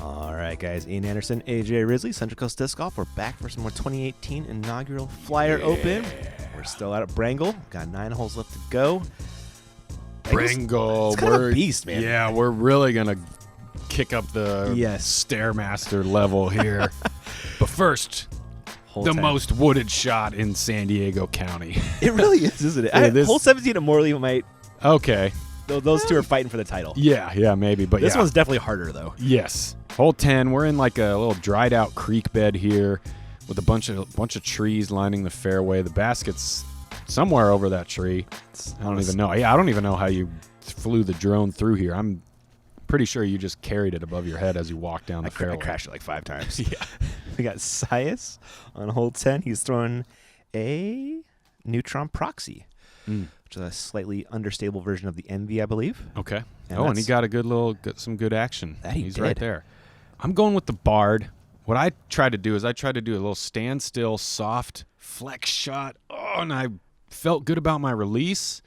All right, guys. Ian Anderson, AJ Risley, Central Coast Disc Golf. We're back for some more 2018 inaugural FLYR Open. We're still out at Brangle. Got 9 holes left to go. Brangle. It's kind of a beast, man. Yeah, we're really going to kick up the Stairmaster level here. But first, Hole the 10. most wooded shot in San Diego County. It really is, isn't it? Hole 17 and Morley might. Okay. Those two are fighting for the title. Yeah, maybe. But this one's definitely harder, though. Yes. Hole 10, we're in like a little dried out creek bed here with a bunch of trees lining the fairway. The basket's somewhere over that tree. I don't even know. Yeah, I don't even know how you flew the drone through here. I'm pretty sure you just carried it above your head as you walked down the fairway. I crashed it like 5 times. Yeah. We got Sias on hole 10. He's throwing a Neutron Proxy, which is a slightly understable version of the Envy, I believe. Okay. And and he got some good action. He's did. right there. I'm going with the Bard. What I tried to do is I tried to do a little standstill, soft flex shot. Oh, and I felt good about my release,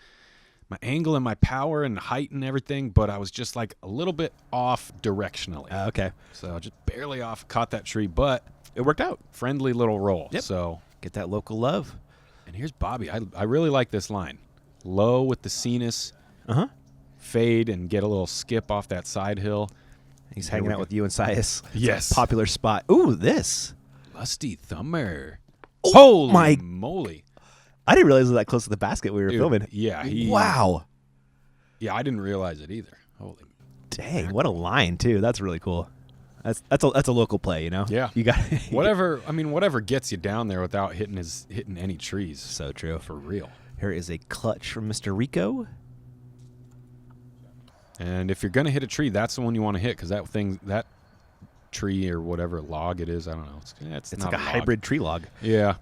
my angle and my power and height and everything, but I was just like a little bit off directionally. Okay. So just barely off, caught that tree, but it worked out. Friendly little roll. Yep. So get that local love. And here's Bobby. I really like this line. Low with the Cenis. Fade and get a little skip off that side hill. He's hanging out with you and Sias. Yes. A popular spot. Ooh, this. Lusty Thumber. Oh, Holy moly. I didn't realize it was that close to the basket we were filming. Yeah. Wow. Yeah, I didn't realize it either. Holy. Dang, what a line, too. That's really cool. That's a local play, you know? Yeah. You got whatever gets you down there without hitting any trees. So true. For real. Here is a clutch from Mr. Rico. And if you're going to hit a tree, that's the one you want to hit because that tree or whatever log it is, I don't know. It's not like a hybrid tree log. Yeah.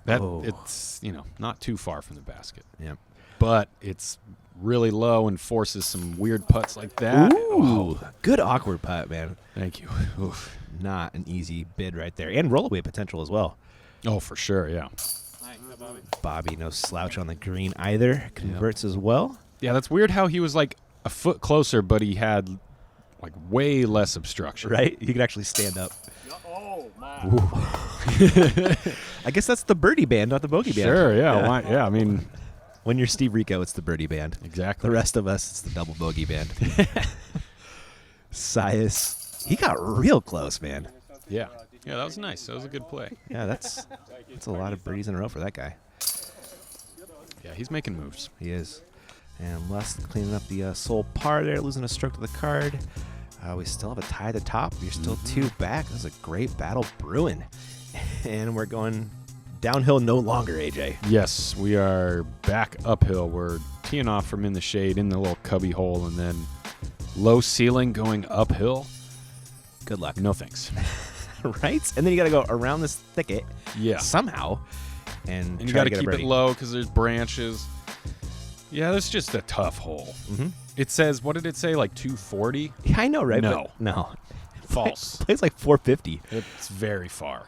It's, not too far from the basket. Yeah. But it's really low and forces some weird putts like that. Ooh, good awkward putt, man. Thank you. Oof. Not an easy bid right there. And rollaway potential as well. Oh, for sure, yeah. Bobby, no slouch on the green either. Converts as well. Yeah, that's weird how he was like a foot closer, but he had like way less obstruction. Right? He could actually stand up. Oh, my. I guess that's the birdie band, not the bogey band. Sure, yeah. I mean, when you're Steve Rico, it's the birdie band. Exactly. The rest of us, it's the double bogey band. Sias, he got real close, man. Yeah, that was nice. That was a good play. Yeah, that's a lot of birdies in a row for that guy. Yeah, he's making moves. He is. And Lust cleaning up the sole par there, losing a stroke to the card. We still have a tie at the top. You're still 2 back. This is a great battle brewing. And we're going downhill no longer, AJ. Yes, we are back uphill. We're teeing off from in the shade in the little cubby hole and then low ceiling going uphill. Good luck. No thanks. Right? And then you got to go around this thicket somehow. And you got to keep it low because there's branches. Yeah, that's just a tough hole. It says, what did it say, like 240? Yeah, I know, right? No. No. False. Plays like 450. It's very far.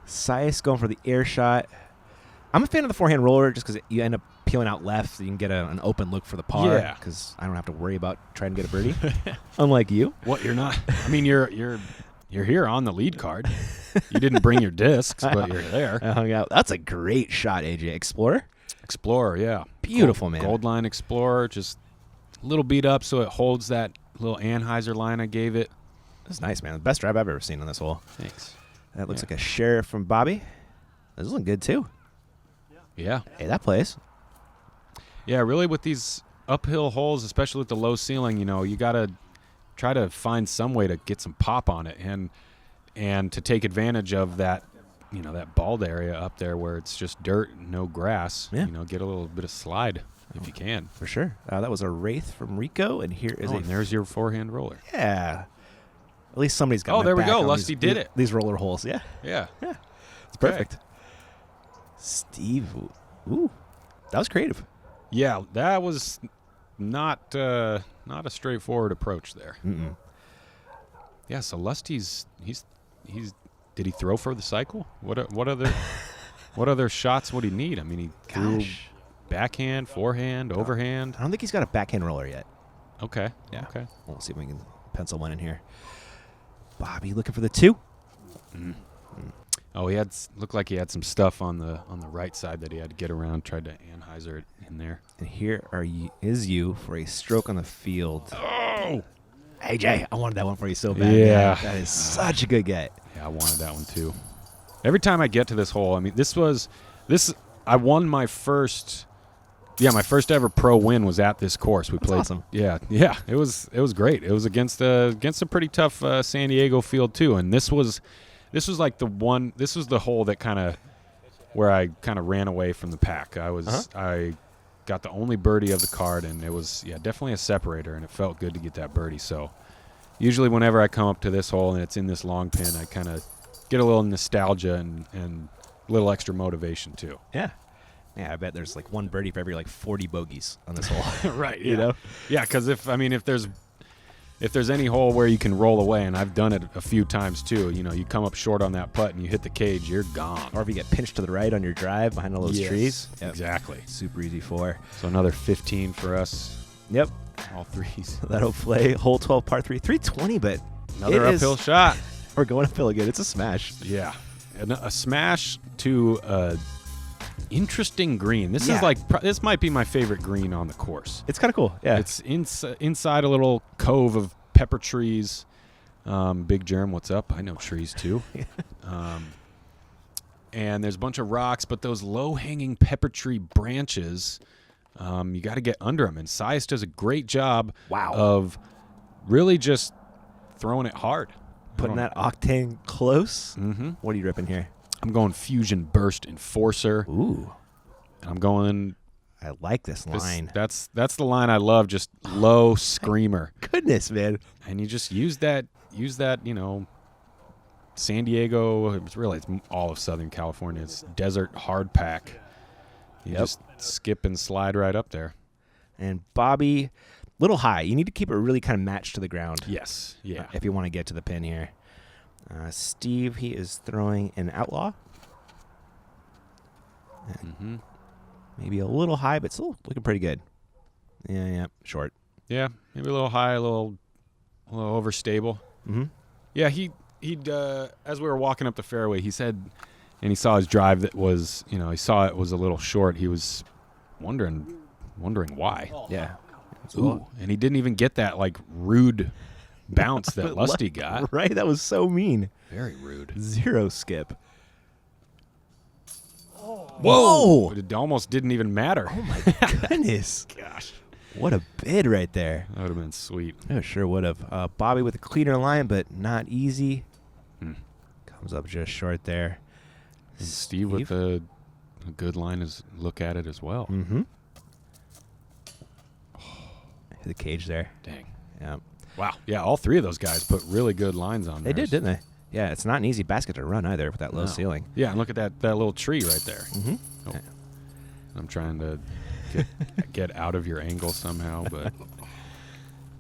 Sias going for the air shot. I'm a fan of the forehand roller just because you end up peeling out left, so you can get an open look for the par. Yeah. Because I don't have to worry about trying to get a birdie. Unlike you. What, you're not? I mean, you're here on the lead card. You didn't bring your discs, but you're there. I hung out. That's a great shot, AJ. Explorer, yeah. Beautiful, man. Gold line Explorer, just a little beat up so it holds that little Anheuser line I gave it. That's nice, man. The best drive I've ever seen on this hole. Thanks. That looks like a sheriff from Bobby. This is looking good, too. Yeah. Hey, that plays. Yeah, really with these uphill holes, especially with the low ceiling, you got to try to find some way to get some pop on it and to take advantage of that, that bald area up there where it's just dirt and no grass. Yeah. Get a little bit of slide if you can. For sure. That was a Wraith from Rico, and here is and there's your forehand roller. Yeah. At least somebody's got my there we back go. on Lusty did it. These roller holes. Yeah. Yeah. It's perfect. Steve. Ooh. That was creative. Yeah, that was not a straightforward approach there. Yeah, so Lusty's he's did he throw for the cycle? What other shots would he need? I mean, he threw backhand, forehand, overhand. I don't think he's got a backhand roller yet. Okay. Yeah. Okay. We'll see if we can pencil one in here. Bobby looking for the 2. Oh, looked like he had some stuff on the right side that he had to get around. Tried to Anheuser it in there. And here is you for a stroke on the field. Oh, AJ, I wanted that one for you so bad. Yeah. Man. That is such a good get. yeah, I wanted that one too. Every time I get to this hole, I mean, I won my first. Yeah, my first ever pro win was at this course. We played. Awesome. Yeah, it was great. It was against a pretty tough San Diego field too, and this was like the one. This was the hole that where I kind of ran away from the pack. I got the only birdie of the card, and it was definitely a separator, and it felt good to get that birdie. So usually whenever I come up to this hole and it's in this long pin, I kind of get a little nostalgia and a little extra motivation too. Yeah. Yeah, I bet there's like one birdie for every 40 bogeys on this hole. Right. You know? Yeah, because if there's any hole where you can roll away, and I've done it a few times too, you come up short on that putt and you hit the cage, you're gone. Or if you get pinched to the right on your drive behind all those trees. Yep. Exactly. Super easy 4. So another 15 for us. Yep. All threes. That'll play hole 12, par 3. 320, but Another uphill shot. We're going uphill again. It's a smash. Yeah. And a smash to interesting green. This is this might be my favorite green on the course. It's kind of cool. Yeah. It's inside a little cove of pepper trees. Big Germ, what's up? I know trees too. And there's a bunch of rocks, but those low-hanging pepper tree branches, you got to get under them. And Sias does a great job of really just throwing it hard. Putting that octane close. Mm-hmm. What are you ripping here? I'm going Fusion Burst Enforcer. Ooh. And I'm going... I like this line. That's the line I love, just low screamer. Goodness, man. And you just use that, San Diego, it's all of Southern California. It's desert hard pack. You just skip and slide right up there. And Bobby, little high. You need to keep it really kind of matched to the ground. Yes. Yeah. If you want to get to the pin here. Steve, he is throwing an Outlaw. Mm-hmm. Maybe a little high, but still looking pretty good. Yeah, short. Yeah, maybe a little high, a little overstable. Mm-hmm. Yeah, he'd as we were walking up the fairway, he said, and he saw his drive that was, he saw it was a little short. He was wondering why. Yeah. Ooh, and he didn't even get that rude bounce that Lusty got. Right, that was so mean. Very rude. 0 skip. Whoa! It almost didn't even matter. Oh my goodness. Gosh. What a bid right there. That would have been sweet. Oh, sure would have. Bobby with a cleaner line, but not easy. Comes up just short there. Steve with a good line look at it as well. Mm-hmm. Hit the cage there. Dang. Yeah. Wow. Yeah, all three of those guys put really good lines on there. They did, didn't they? Yeah, it's not an easy basket to run either with that low ceiling. Yeah, and look at that little tree right there. Mm-hmm. Oh. I'm trying to get out of your angle somehow, but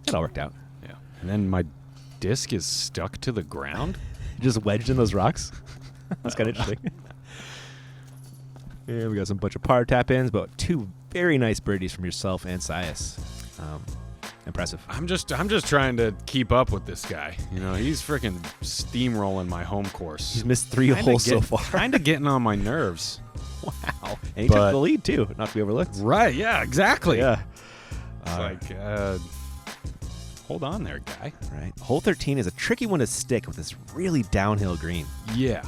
it all worked out. Yeah. And then my disc is stuck to the ground. Just wedged in those rocks. That's kind of interesting. Yeah, we got some bunch of par tap ins, but 2 very nice birdies from yourself and Sias. Impressive. I'm just trying to keep up with this guy. He's freaking steamrolling my home course. He's missed 3 holes so far. Kind of getting on my nerves. Wow. And he took the lead, too, not to be overlooked. Right, yeah, exactly. Yeah. It's hold on there, guy. Right. Hole 13 is a tricky one to stick with this really downhill green. Yeah.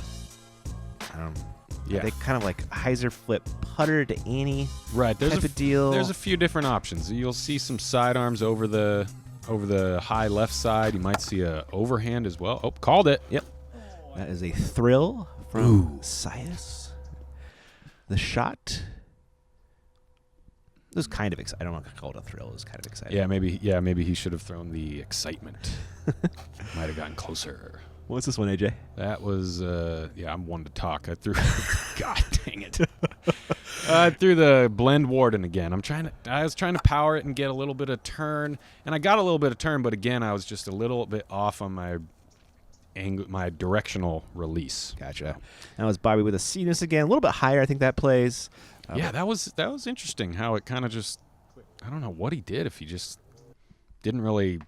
Yeah. They kind of like Heiser flip putter to Annie. Right. Type of deal. There's a few different options. You'll see some sidearms over the high left side. You might see a overhand as well. Oh, called it. Yep. That is a thrill from Sias. The shot. It was kind of exciting. I don't know if I call it a thrill. It was kind of exciting. Yeah, maybe he should have thrown the excitement. Might have gotten closer. What's this one, AJ? That was, I'm one to talk. I threw, God dang it. I threw the Blend Warden again. I was trying to power it and get a little bit of turn, and I got a little bit of turn, but again, I was just a little bit off on my directional release. Gotcha. That was Bobby with a Cetus again, a little bit higher. I think that plays. Yeah, that was interesting. How it kind of just, I don't know what he did. If he just didn't really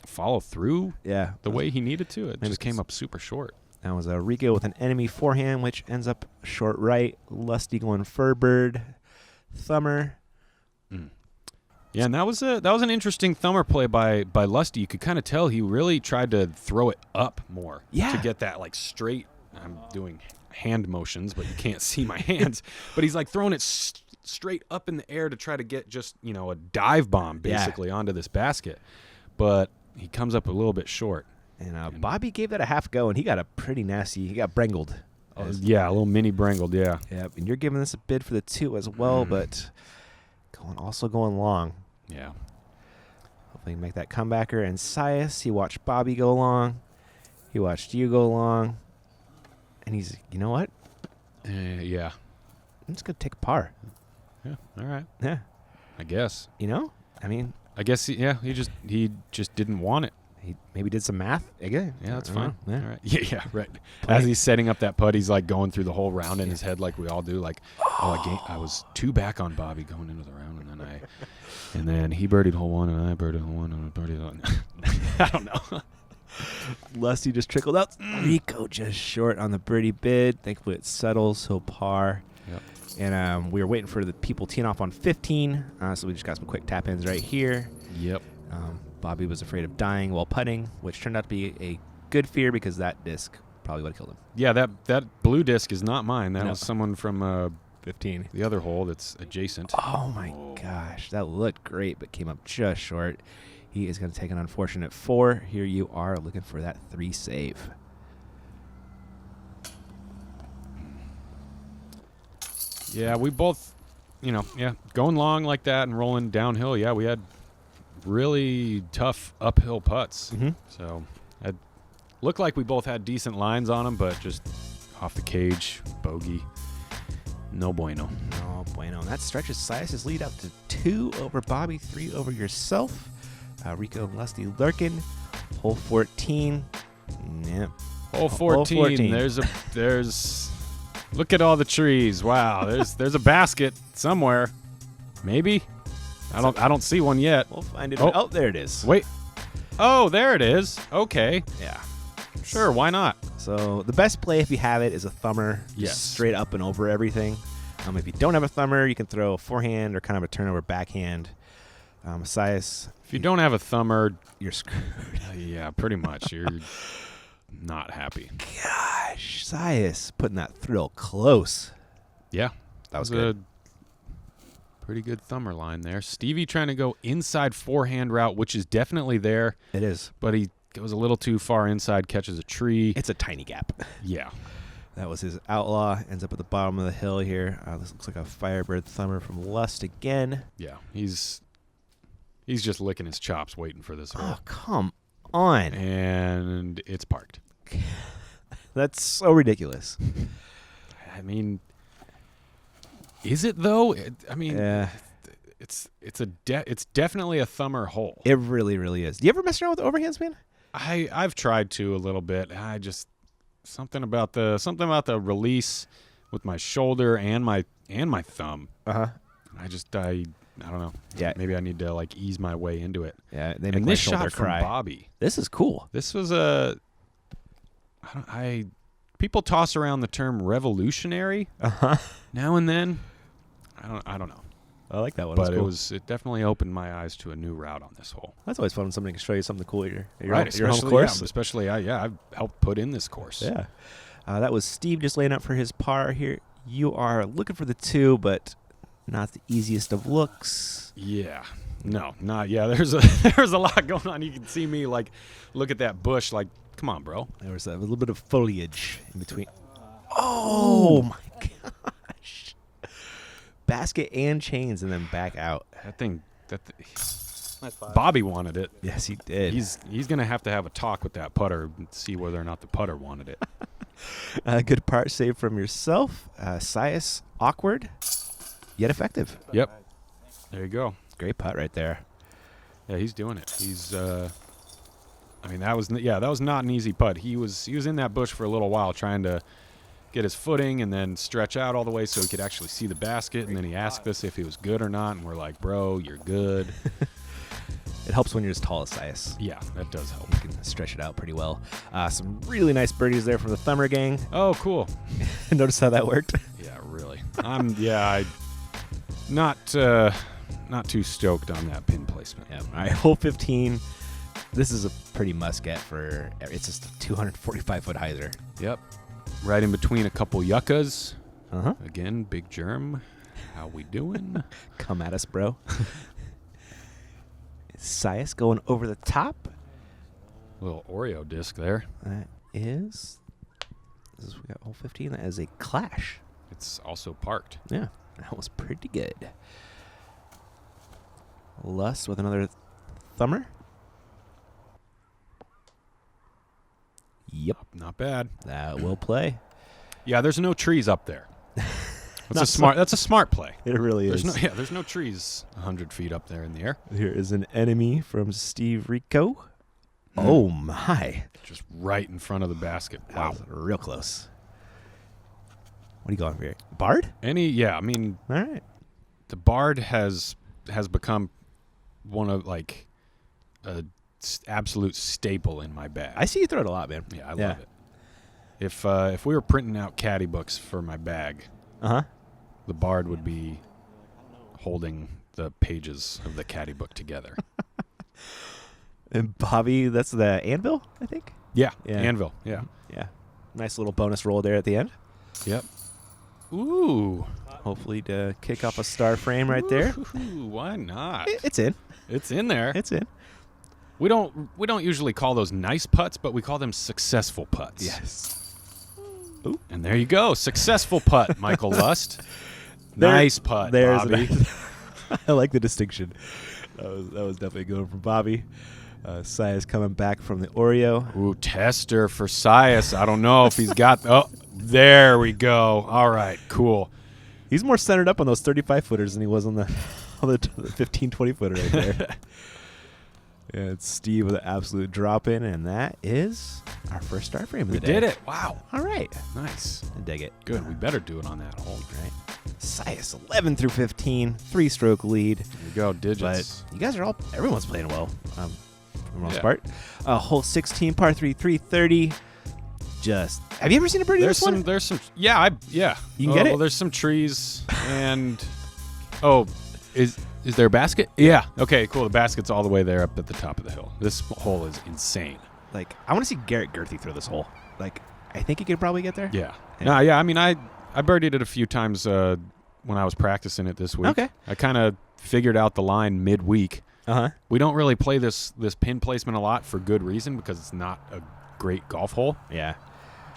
follow through Yeah. the way he needed to. It Maybe just came up super short. That was a Rico with an enemy forehand, which ends up short right. Lusty going Furbird, thumber. Yeah, and that was an interesting thumber play by Lusty. You could kind of tell he really tried to throw it up more to get that like straight. I'm doing hand motions, but you can't see my hands. But he's like throwing it straight up in the air to try to get just a dive bomb basically onto this basket. But he comes up a little bit short. And Bobby gave that a half go, and he got a pretty nasty. He got Brengled. A little mini Brengled, yeah. Yep, and you're giving this a bid for the 2 as well, but also going long. Yeah. Hopefully make that comebacker. And Sias, he watched Bobby go long. He watched you go long. And he's, you know what? Yeah. I'm just going to take a par. Yeah, all right. Yeah. I guess. I mean. I guess, he just didn't want it. He maybe did some math again. Yeah, that's fine. Yeah. All right. Yeah, right. As he's setting up that putt, he's like going through the whole round in his head, like we all do. Like, I was 2 back on Bobby going into the round, and then he birdied hole 1, and I birdied hole 1, and I birdied hole 1. I don't know. Lusty just trickled out. Rico just short on the birdie bid. Thankfully it settles, so par. Yep. And we were waiting for the people teeing off on 15, so we just got some quick tap ins right here. Yep. Bobby was afraid of dying while putting, which turned out to be a good fear because that disc probably would have killed him. Yeah, that blue disc is not mine. That was someone from 15. The other hole that's adjacent. Oh, my gosh. That looked great, but came up just short. He is going to take an unfortunate 4. Here you are looking for that 3 save. Yeah, we both, going long like that and rolling downhill. Yeah, we had really tough uphill putts. Mm-hmm. So it looked like we both had decent lines on them, but just off the cage, bogey. No bueno. No bueno. And that stretches Sias' lead out to 2 over Bobby, 3 over yourself. Rico and Lusty lurking. Hole 14. Yep. Hole 14. There's look at all the trees. Wow. There's a basket somewhere. Maybe. I don't see one yet. We'll find it. Oh, there it is. Wait. Oh, there it is. Okay. Yeah. Sure, why not? So the best play, if you have it, is a thumber. Just straight up and over everything. If you don't have a thumber, you can throw a forehand or kind of a turnover backhand. Sias, if you don't have a thumber, you're screwed. Yeah, pretty much. You're not happy. Gosh, Sias putting that thrill close. Yeah. That was good. A pretty good thumber line there. Stevie trying to go inside forehand route, which is definitely there. It is. But he goes a little too far inside, catches a tree. It's a tiny gap. Yeah. That was his outlaw. Ends up at the bottom of the hill here. This looks like a Firebird thumber from Lust again. Yeah. He's just licking his chops waiting for this hole. Oh, come on. And it's parked. That's so ridiculous. I mean, is it though? It's definitely a thumber hole. It really, really is. Do you ever mess around with overhands, man? I've tried to a little bit. I just something about the release with my shoulder and my thumb. I don't know. Yeah. Maybe I need to like ease my way into it. Yeah. They make and my this shoulder shot from cry. Bobby. This is cool. This was people toss around the term revolutionary now and then. I don't know. I like that one. But cool. it definitely opened my eyes to a new route on this hole. That's always fun when somebody can show you something cool at your home course. Yeah, especially I've helped put in this course. Yeah. That was Steve just laying up for his par here. You are looking for the 2, but not the easiest of looks. Yeah. No, not yeah. There's a lot going on. You can see me like look at that bush like, come on, bro. There was a little bit of foliage in between. Oh my gosh. Basket and chains and then back out. Bobby wanted it. Yes, he did. He's gonna have to have a talk with that putter and see whether or not the putter wanted it. Good part save from yourself. Sias, awkward, yet effective. Yep. There you go. Great putt right there. Yeah, he's doing it. He's that was not an easy putt. He was in that bush for a little while trying to get his footing and then stretch out all the way so he could actually see the basket. And then he asked us if he was good or not, and we're like, bro, you're good. It helps when you're as tall as Sias. Yeah, that does help. You can stretch it out pretty well. Some really nice birdies there from the Thumber gang. Oh, cool. Notice how that worked? Yeah, really. I'm not too stoked on that pin placement. Yeah. All right, hole 15. This is a pretty must get for. It's just a 245-foot hyzer. Yep. Right in between a couple yuccas. Uh-huh. Again, big germ. How we doing? Come at us, bro. Sias going over the top. Little Oreo disc there. That is. We got hole 15. That is a clash. It's also parked. Yeah, that was pretty good. Lust with another Thumber. Yep, Not bad. that will play. Yeah, there's no trees up there. That's a smart play. It really is. There's no trees 100 feet up there in the air. Here is an enemy from Steve Rico. Oh my! Just right in front of the basket. That Wow. was real close. What are you going for here? Bard? I mean, All right. the Bard has become one of like a absolute staple in my bag. I see you throw it a lot, man. Yeah, I love it. If we were printing out caddy books for my bag, Uh-huh. the Bard would be holding the pages of the caddy book together. And Bobby, that's the anvil, I think? Yeah, Yeah. Anvil. Yeah. Yeah. Nice little bonus roll there at the end. Yep. Ooh. Hopefully to kick off a star frame right there. Ooh, why not? It's in. It's in there. It's in. We don't usually call those nice putts, but we call them successful putts. Yes. And there you go. Successful putt, Michael Lust. Nice putt, There's Bobby. I like the distinction. That was definitely good from Bobby. Sias coming back from the Oreo. Ooh, tester for Sias. I don't know if he's got... Oh, there we go. All right, cool. He's more centered up on those 35-footers than he was on the 15, 20-footer right there. Yeah, it's Steve with an absolute drop-in, and that is our first star frame of the We day. did it. Wow. All right. Nice. I dig it. Good. We better do it on that hole. Right. Sias 11 through 15, 3-stroke lead. There we go. Digits. But you guys are everyone's playing well for the most Yeah. part. Hole 16, par 3, 330. Have you ever seen a birdie in this one? There's some. Yeah. You can get it? Well, there's some trees and. Is there a basket? Yeah. Okay. Cool. The basket's all the way there up at the top of the hill. This hole is insane. Like, I want to see Garrett Gerthy throw this hole. Like, I think he could probably get there. Yeah. Yeah. No. Yeah. I mean, I birdied it a few times when I was practicing it this week. Okay. I kind of figured out the line midweek. Uh-huh. We don't really play this pin placement a lot for good reason because it's not a great golf hole. Yeah.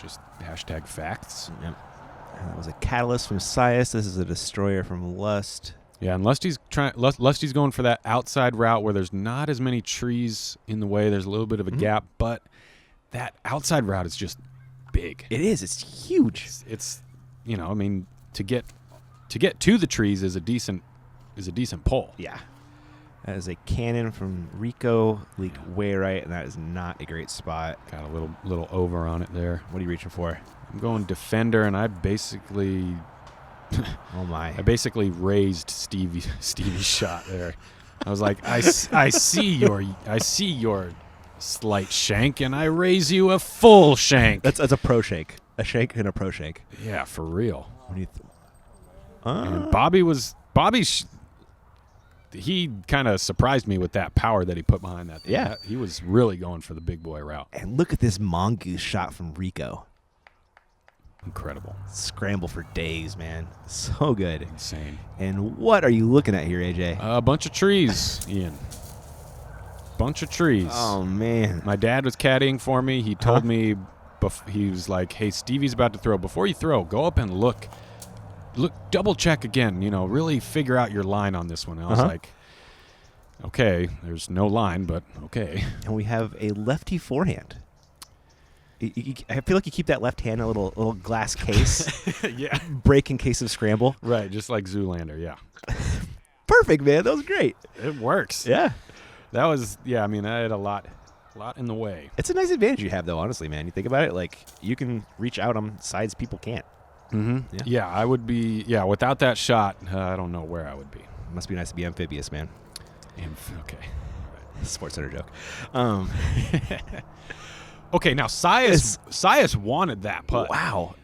Just hashtag facts. Yep. That was a catalyst from Sias. This is a destroyer from Lust. Yeah, and Lusty's going for that outside route where there's not as many trees in the way. There's a little bit of a gap, but that outside route is just big. It is. It's huge. It's I mean, to get to the trees is a decent pull. Yeah. That is a cannon from Rico. Leaked way right, and that is not a great spot. Got a little over on it there. What are you reaching for? I'm going defender, and I basically Oh, my. I basically raised Stevie's shot there. I was like, I see your slight shank, and I raise you a full shank. That's a pro shake. A shake and a pro shake. Yeah, for real. What do you And Bobby he kind of surprised me with that power that he put behind that thing. Yeah. He was really going for the big boy route. And look at this mongoose shot from Rico. Incredible. Scramble for days, man. So good. Insane. And what are you looking at here, AJ? A bunch of trees, Ian. Bunch of trees. Oh, man. My dad was caddying for me. He told me, he was like, hey, Stevie's about to throw. Before you throw, go up and look, double check again, really figure out your line on this one. And I was like, okay, there's no line, but okay. And we have a lefty forehand. I feel like you keep that left hand in a little glass case. Yeah. Break in case of scramble. Right, just like Zoolander, yeah. Perfect, man. That was great. It works. Yeah. That was, I mean, I had a lot in the way. It's a nice advantage you have, though, honestly, man. You think about it, like, you can reach out on sides people can't. Mm-hmm. Yeah. Yeah, I would be, without that shot, I don't know where I would be. Must be nice to be amphibious, man. Okay. Right. Sports Center joke. Okay, now Sias wanted that putt. Wow.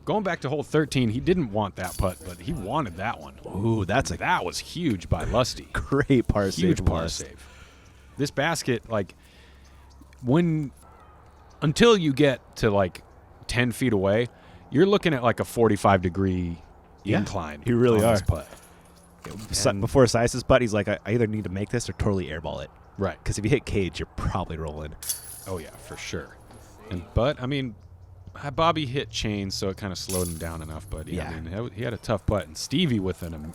Going back to hole 13, he didn't want that putt, but he wanted that one. Ooh, that was huge by Lusty. Great par save. Huge par save. This basket, like, until you get to like 10 feet away, you're looking at like a 45-degree incline. You really on are. This putt. Before Sias's putt, he's like, I either need to make this or totally airball it. Right. Because if you hit cage, you're probably rolling. Oh yeah, for sure. But I mean, Bobby hit chains, so it kind of slowed him down enough. But yeah, I mean, he had a tough putt, and Stevie with an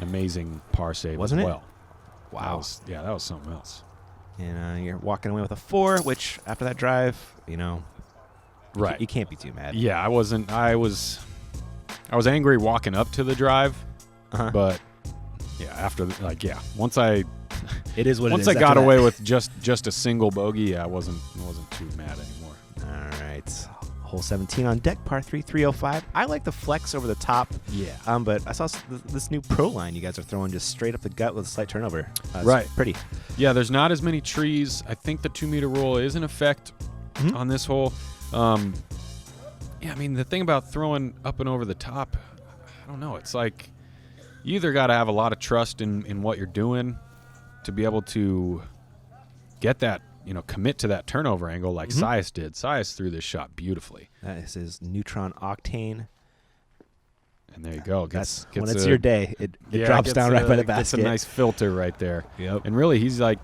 amazing par save Wasn't as it? well. Wow. That was something else. And you're walking away with a 4, which after that drive, Right. You can't be too mad. Yeah, I wasn't. I was angry walking up to the drive, but yeah, after once I it is what once it is. I got away with just a single bogey, I wasn't too mad anymore. All right. Hole 17 on deck, par 3, 305. I like the flex over the top. Yeah. But I saw this new pro line you guys are throwing just straight up the gut with a slight turnover. Right. Pretty. Yeah, there's not as many trees. I think the 2-meter rule is in effect on this hole. Yeah, I mean, the thing about throwing up and over the top, I don't know. It's like you either got to have a lot of trust in what you're doing to be able to get that, commit to that turnover angle like Sias did. Sias threw this shot beautifully. That is his Neutron Octane. And there you go. When it's your day, it drops down right by the basket. It's a nice filter right there. Yep. And really, he's like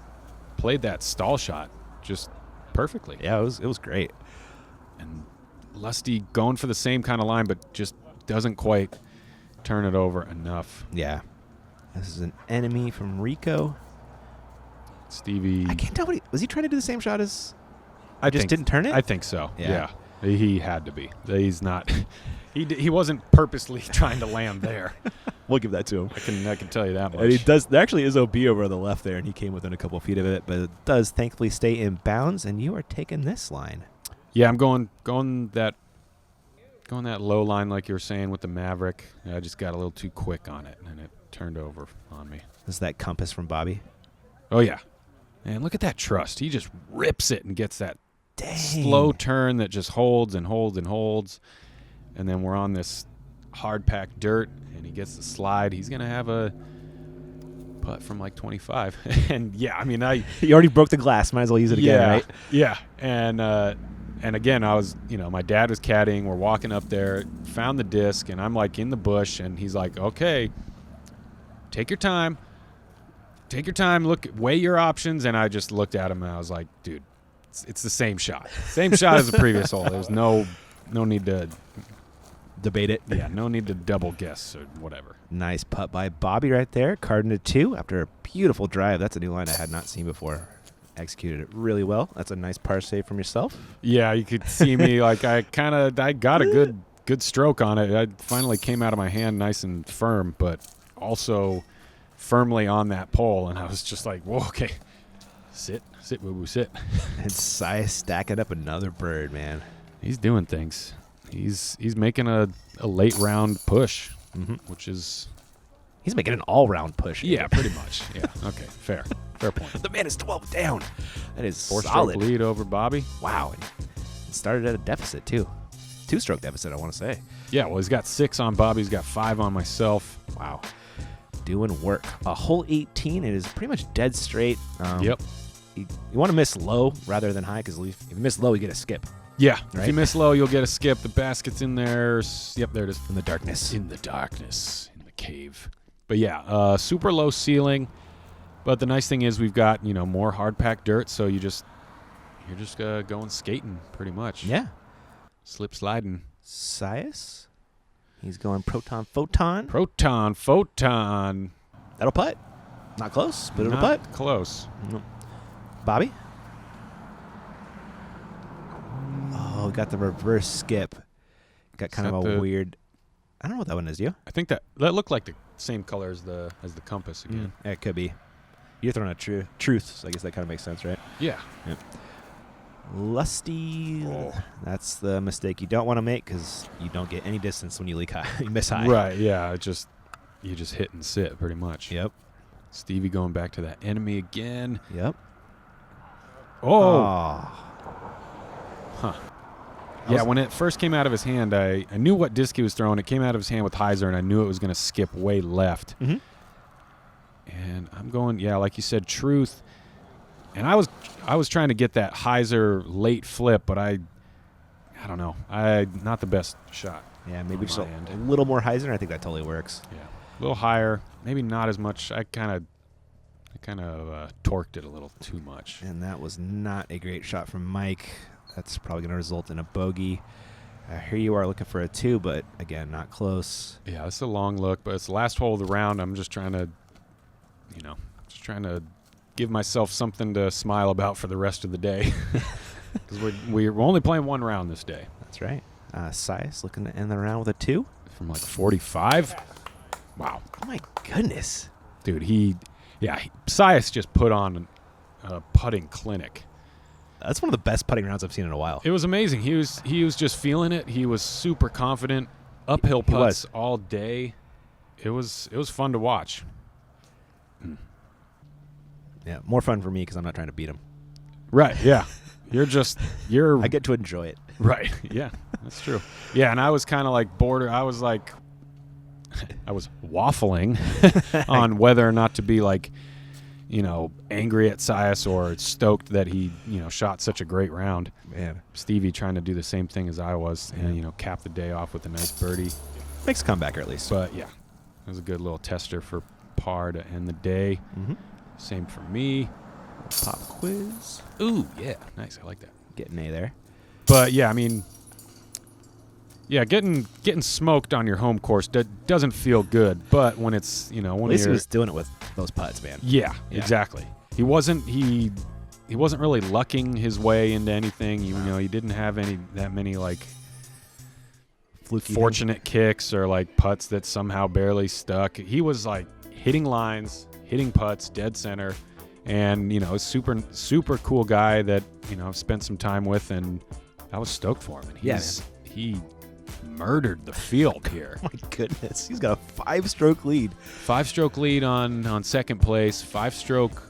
played that stall shot just perfectly. Yeah, it was great. And Lusty going for the same kind of line, but just doesn't quite turn it over enough. Yeah. This is an enemy from Rico. Stevie. I can't tell was he trying to do the same shot as I just didn't turn it? I think so. Yeah. He had to be. He's not. He wasn't purposely trying to land there. We'll give that to him. I can tell you that much. And he does. There actually is OB over on the left there, and he came within a couple feet of it, but it does thankfully stay in bounds. And you are taking this line. Yeah, I'm going that low line like you were saying with the Maverick. I just got a little too quick on it, and it turned over on me. This is that compass from Bobby. Oh yeah, and look at that trust. He just rips it and gets that Dang. slow turn that just holds and holds and holds. And then we're on this hard-packed dirt, and he gets the slide. He's going to have a putt from like 25. And, yeah, I mean, you already broke the glass. Might as well use it again, right? Yeah. And again, I was, my dad was caddying. We're walking up there, found the disc, and I'm like in the bush, and he's like, okay, take your time. Take your time. Look, weigh your options. And I just looked at him, and I was like, dude, it's the same shot. Same shot as the previous hole. There's no need to debate it. Yeah, no need to double guess or whatever. Nice putt by Bobby right there. Carding to 2 after a beautiful drive. That's a new line I had not seen before. Executed it really well. That's a nice par save from yourself. Yeah, you could see me like I got a good stroke on it. I finally came out of my hand nice and firm, but also firmly on that pole, and I was just like, whoa, okay. Sit, boo-boo, sit. And Sias stacking up another bird, man. He's doing things. He's making a late round push, which is... He's making an all-round push. Yeah, pretty much. Yeah, okay, fair point. The man is 12 down. That is 4-stroke lead over Bobby. Wow. It started at a deficit, too. 2-stroke deficit, I want to say. Yeah, well, he's got 6 on Bobby. He's got 5 on myself. Wow. Doing work. Hole 18, it is pretty much dead straight. Yep. You want to miss low rather than high, because if you miss low, you get a skip. Yeah, right? If you miss low, you'll get a skip. The basket's in there. Yep, there it is. In the darkness. In the cave. But yeah, super low ceiling. But the nice thing is we've got, more hard-packed dirt, so you're just going skating pretty much. Yeah. Slip sliding. Sias. He's going proton photon. Proton photon. That'll putt. Not close, but it'll putt. Close. Nope. Bobby. Oh, got the reverse skip. Got kind of a weird. I don't know what that one is. You? I think that looked like the same color as the compass again. Yeah, it could be. You're throwing a truth, so I guess that kind of makes sense, right? Yeah. Yep. Lusty. Oh. That's the mistake you don't want to make, because you don't get any distance when you leak high. You miss high. Right. Yeah. You just hit and sit pretty much. Yep. Stevie going back to that enemy again. Yep. Oh. Huh. Yeah, when it first came out of his hand, I knew what disc he was throwing. It came out of his hand with hyzer, and I knew it was going to skip way left. Mm-hmm. And I'm going, yeah, like you said, truth. And I was trying to get that hyzer late flip, but I don't know. Not the best shot. Yeah, maybe just a little more hyzer. I think that totally works. Yeah, a little higher, maybe not as much. I kind of torqued it a little too much. And that was not a great shot from Mike. That's probably going to result in a bogey. Here you are looking for a 2, but again, not close. Yeah, it's a long look, but it's the last hole of the round. I'm just trying to, give myself something to smile about for the rest of the day. Because we're only playing one round this day. That's right. Sias looking to end the round with a 2. From like 45. Wow. Oh, my goodness. Dude, Sias just put on a putting clinic. That's one of the best putting rounds I've seen in a while. It was amazing. He was just feeling it. He was super confident. Uphill putts all day. It was fun to watch. Yeah, more fun for me because I'm not trying to beat him. Right, yeah. I get to enjoy it. Right, yeah, that's true. Yeah, and I was kind of like I was waffling on whether or not to be like, angry at Sias or stoked that he, shot such a great round. Man. Stevie trying to do the same thing as I was and, cap the day off with a nice birdie. Makes a comeback at least. But, yeah, it was a good little tester for par to end the day. Mm-hmm. Same for me. Pop quiz. Ooh, yeah, nice. I like that. Get an A there. But, yeah, I mean, getting smoked on your home course doesn't feel good. But when it's, when at least he was doing it with those putts, man. Yeah, exactly. He wasn't really lucking his way into anything. He didn't have that many like fluky fortunate kicks or like putts that somehow barely stuck. He was like hitting lines, hitting putts, dead center, and super super cool guy that I've spent some time with, and I was stoked for him. And he murdered the field here. Oh my goodness, he's got a 5-stroke lead. 5-stroke lead on second place. 5-stroke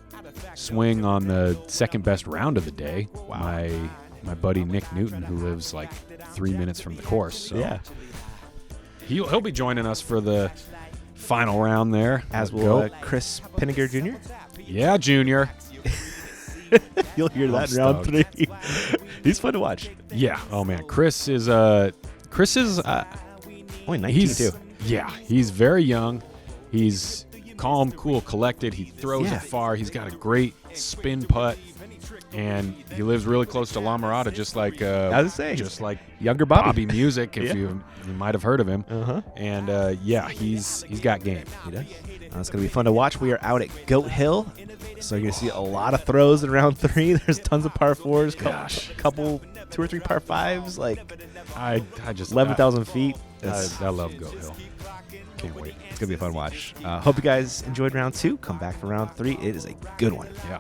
swing on the second best round of the day. Wow. My buddy Nick Newton, who lives like 3 minutes from the course. So yeah, he'll be joining us for the final round there. As will Chris Pinniger Jr. Yeah, Junior. You'll hear that in round 3. He's fun to watch. Yeah. Oh man, Chris is only 19 too. Yeah, he's very young. He's calm, cool, collected. He throws it far. He's got a great spin putt, and he lives really close to La Mirada, just like just like younger Bobby Musick, if you might have heard of him. Uh-huh. And he's got game. He does. It's going to be fun to watch. We are out at Goat Hill, so you're going to see a lot of throws in round 3. There's tons of par 4s, couple 2 or 3 par 5s. Like I just 11,000 feet. I love Goat Hill. Can't wait. It's going to be a fun watch. Hope you guys enjoyed round 2. Come back for round 3. It is a good one. Yeah.